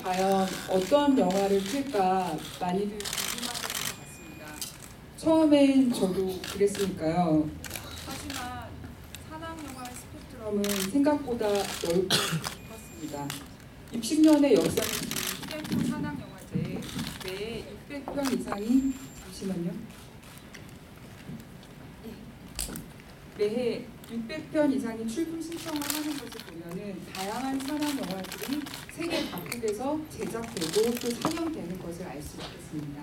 과연 어떤 영화를 틀까 많이들 궁금하셨을 것 같습니다. 처음엔 저도 그랬으니까요. 하지만 산악 영화의 스펙트럼은 생각보다 넓고 깊었습니다. 60년의 역사를 지닌 휴대폰 산악 영화제에 매해 600편 이상이 매해 600편 이상이 출품 신청을 하는 것을 보면은 다양한 산악 영화들이 세계 각국에서 제작되고 또 상영되는 것을 알 수 있겠습니다.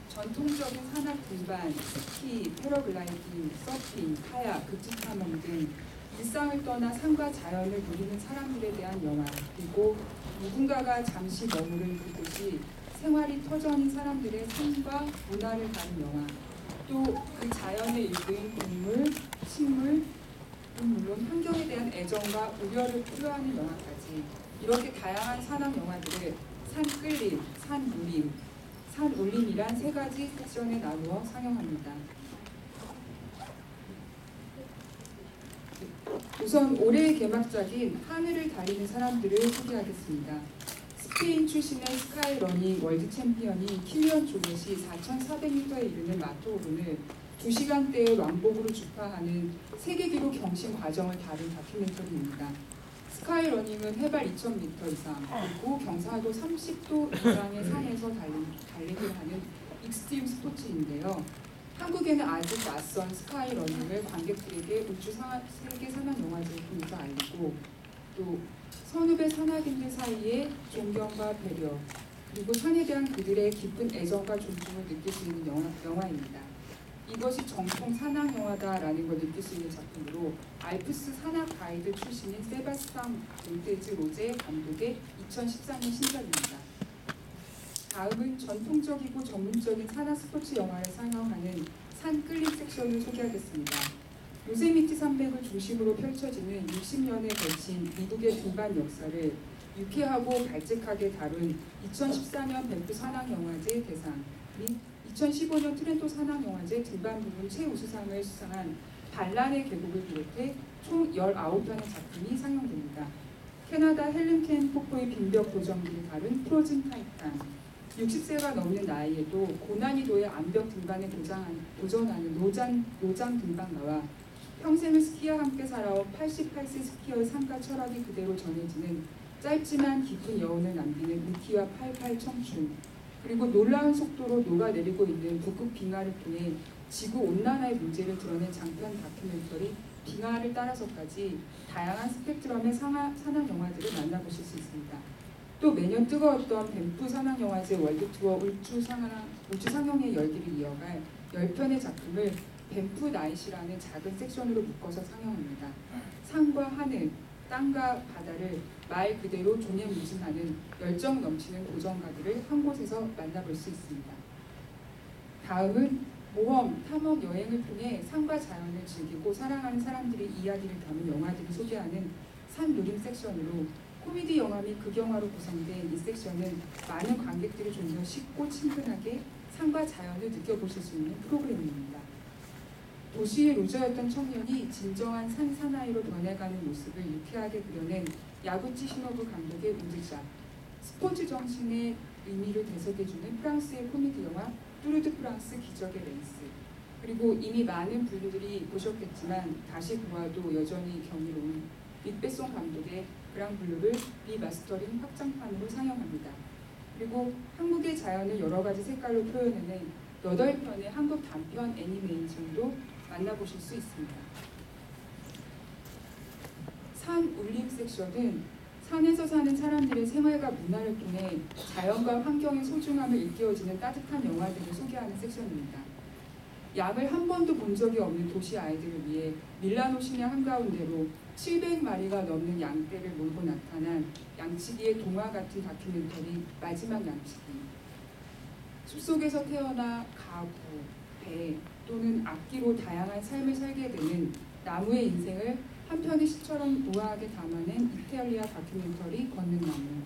전통적인 산악 등반, 스키, 패러글라이딩, 서핑, 카약, 극지 탐험 등 일상을 떠나 산과 자연을 누리는 사람들에 대한 영화, 그리고 누군가가 잠시 머무른 그곳이 생활이 터전인 사람들의 삶과 문화를 다룬 영화, 또 그 자연에 일구인 동물, 식물, 물론 환경에 대한 애정과 우려를 표현하는 영화까지 이렇게 다양한 산악 영화들을 산끌림, 산누림, 산울림이란 세 가지 섹션에 나누어 상영합니다. 우선 올해의 개막작인 하늘을 달리는 사람들을 소개하겠습니다. 스페인 출신의 스카이러닝 월드 챔피언인 킬리언 조벳이 4,400m에 이르는 마토오른을 2시간대의 왕복으로 주파하는 세계 기록 경신 과정을 다룬 다큐멘터리입니다. 스카이러닝은 해발 2,000m 이상, 그리고 경사도 30도 이상의 산에서 달리기를 하는 익스트림 스포츠인데요. 한국에는 아직 낯선 스카이러닝을 관객들에게 세계 산악영화제를 통해서 알리고, 또 선후배 산악인들 사이에 존경과 배려, 그리고 산에 대한 그들의 깊은 애정과 존중을 느낄 수 있는 영화입니다. 이것이 정통 산악 영화다라는 걸 느낄 수 있는 작품으로 알프스 산악 가이드 출신인 세바스찬 몬테즈 로제 감독의 2013년 신작입니다. 다음은 전통적이고 전문적인 산악 스포츠 영화를 상영하는 산끌림 섹션을 소개하겠습니다. 요세미티 산맥을 중심으로 펼쳐지는 60년에 걸친 미국의 등반 역사를 유쾌하고 발칙하게 다룬 2014년 밴프 산악영화제 대상 및 2015년 트렌토 산악영화제 등반 부분 최우수상을 수상한 반란의 계곡을 비롯해 총 19편의 작품이 상영됩니다. 캐나다 헬렌켄 폭포의 빈벽 도전기를 다룬 프로즌 타이탄, 60세가 넘는 나이에도 고난이도의 암벽 등반에 도전하는 노장 등반가와 평생을 스키와 함께 살아온 88세 스키어의 삶과 철학이 그대로 전해지는 짧지만 깊은 여운을 남기는 루키와 88 청춘, 그리고 놀라운 속도로 녹아내리고 있는 북극 빙하를 통해 지구온난화의 문제를 드러낸 장편 다큐멘터리 빙하를 따라서까지 다양한 스펙트럼의 산악 영화들을 만나보실 수 있습니다. 또 매년 뜨거웠던 밴프 산악영화제 월드투어 울주 상영의 열기를 이어갈 10편의 작품을 밴프 나잇이라는 작은 섹션으로 묶어서 상영합니다. 산과 하늘, 땅과 바다를 말 그대로 존예무진하는 열정 넘치는 도전가들을 한 곳에서 만나볼 수 있습니다. 다음은 모험, 탐험, 여행을 통해 산과 자연을 즐기고 사랑하는 사람들의 이야기를 담은 영화들을 소개하는 산누림 섹션으로 코미디 영화 및 극영화로 구성된 이 섹션은 많은 관객들이 좀 더 쉽고 친근하게 산과 자연을 느껴보실 수 있는 프로그램입니다. 도시의 루저였던 청년이 진정한 산 사나이로 변해가는 모습을 유쾌하게 그려낸 야구치 시노부 감독의 우드작, 스포츠 정신의 의미를 되새겨주는 프랑스의 코미디 영화 뚜르드 프랑스 기적의 레이스, 그리고 이미 많은 분들이 보셨겠지만 다시 보아도 여전히 경이로운 빅베송 감독의 그랑블루를 리마스터링 확장판으로 상영합니다. 그리고 한국의 자연을 여러 가지 색깔로 표현해낸 8편의 한국 단편 애니메이션도 만나보실 수 있습니다. 산울림 섹션은 산에서 사는 사람들의 생활과 문화를 통해 자연과 환경의 소중함을 일깨워주는 따뜻한 영화들을 소개하는 섹션입니다. 양을 한 번도 본 적이 없는 도시 아이들을 위해 밀라노 시내 한가운데로 700마리가 넘는 양떼를 몰고 나타난 양치기의 동화 같은 다큐멘터리 마지막 양치기. 숲속에서 태어나 가구, 배 또는 악기로 다양한 삶을 살게 되는 나무의 인생을 한 편의 시처럼 우아하게 담아낸 이탈리아 다큐멘터리 걷는 나무.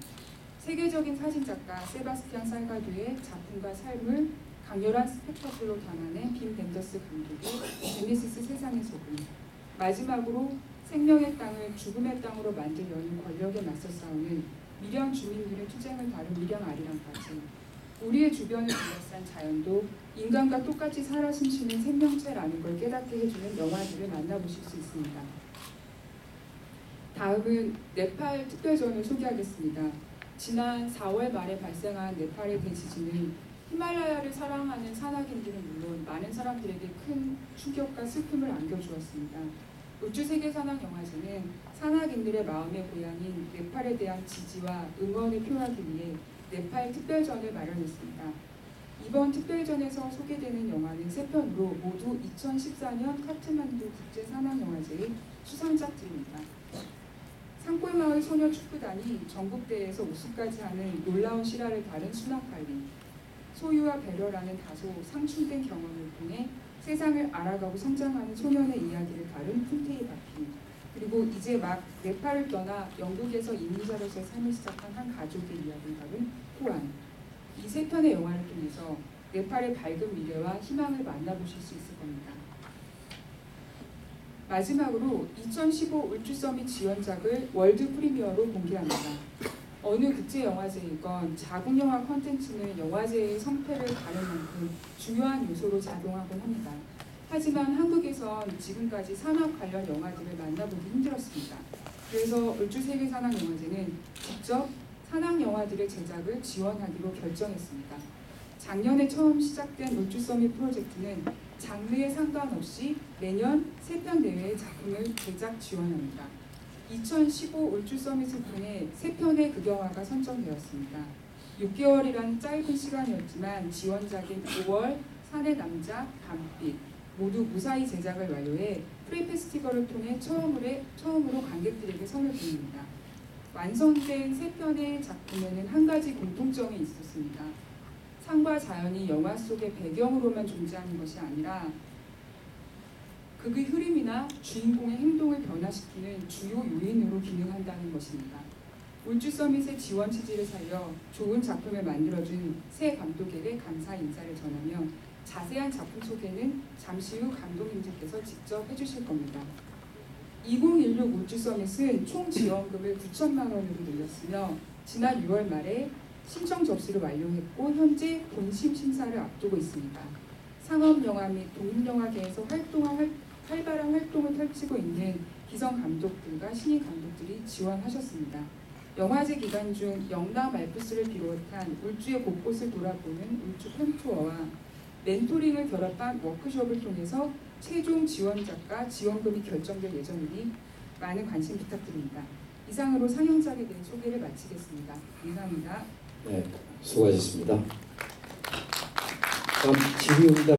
세계적인 사진작가 세바스티안 살가두의 작품과 삶을 강렬한 스펙터클로 담아낸 빔 벤더스 감독의 제네시스 세상의 소금. 마지막으로 생명의 땅을 죽음의 땅으로 만들려는 권력에 맞서 싸우는 밀양 주민들의 투쟁을 다룬 밀양아리랑까지 우리의 주변을 둘러싼 자연도 인간과 똑같이 살아 숨쉬는 생명체라는 걸 깨닫게 해주는 영화들을 만나보실 수 있습니다. 다음은 네팔 특별전을 소개하겠습니다. 지난 4월 말에 발생한 네팔의 대지진은 히말라야를 사랑하는 산악인들은 물론 많은 사람들에게 큰 충격과 슬픔을 안겨주었습니다. 울주세계산악영화제는 산악인들의 마음의 고향인 네팔에 대한 지지와 응원을 표하기 위해 네팔 특별전을 마련했습니다. 이번 특별전에서 소개되는 영화는 3편으로 모두 2014년 카트만두 국제산악영화제의 수상작들입니다. 산골마을 소녀축구단이 전국대회에서 우승까지 하는 놀라운 실화를 다룬 순학관리, 소유와 배려라는 다소 상충된 경험을 통해 세상을 알아가고 성장하는 소년의 이야기를 다룬 푼테이 바퀴, 그리고 이제 막 네팔을 떠나 영국에서 이민자로서의 삶을 시작한 한 가족의 이야기를 다룬 호안. 이 3편의 영화를 통해서 네팔의 밝은 미래와 희망을 만나보실 수 있을 겁니다. 마지막으로 2015 울주서밋 지원작을 월드 프리미어로 공개합니다. 어느 국제영화제이건 자국영화 콘텐츠는 영화제의 성패를 가를 만큼 중요한 요소로 작용하곤 합니다. 하지만 한국에선 지금까지 산악 관련 영화들을 만나보기 힘들었습니다. 그래서 울주세계산악영화제는 직접 산악영화들의 제작을 지원하기로 결정했습니다. 작년에 처음 시작된 울주서밋 프로젝트는 장르에 상관없이 매년 3편 내외의 작품을 제작 지원합니다. 2015 울주서밋을 통해 3편의 극영화가 선정되었습니다. 6개월이라는 짧은 시간이었지만 지원작인 5월, 산의 남자, 밤빛 모두 무사히 제작을 완료해 프리페스티벌을 통해 처음으로 관객들에게 선을 보냅니다. 완성된 3편의 작품에는 한 가지 공통점이 있었습니다. 산과 자연이 영화 속의 배경으로만 존재하는 것이 아니라 극의 흐름이나 주인공의 행동을 변화시키는 주요 요인으로 기능한다는 것입니다. 울주서밋의 지원 취지를 살려 좋은 작품을 만들어준 새 감독에게 감사 인사를 전하며 자세한 작품 소개는 잠시 후 감독님들께서 직접 해주실 겁니다. 2016 울주서밋은 총 지원금을 9천만 원으로 늘렸으며 지난 6월 말에 신청 접수를 완료했고 현재 본심 심사를 앞두고 있습니다. 상업영화 및 독립영화계에서 활발한 활동을 펼치고 있는 기성 감독들과 신인 감독들이 지원하셨습니다. 영화제 기간 중 영남 알프스를 비롯한 울주의 곳곳을 돌아보는 울주 팬투어와 멘토링을 결합한 워크숍을 통해서 최종 지원작과 지원금이 결정될 예정이니 많은 관심 부탁드립니다. 이상으로 상영작에 대한 소개를 마치겠습니다. 감사합니다. 네, 수고하셨습니다. 다음 질의응답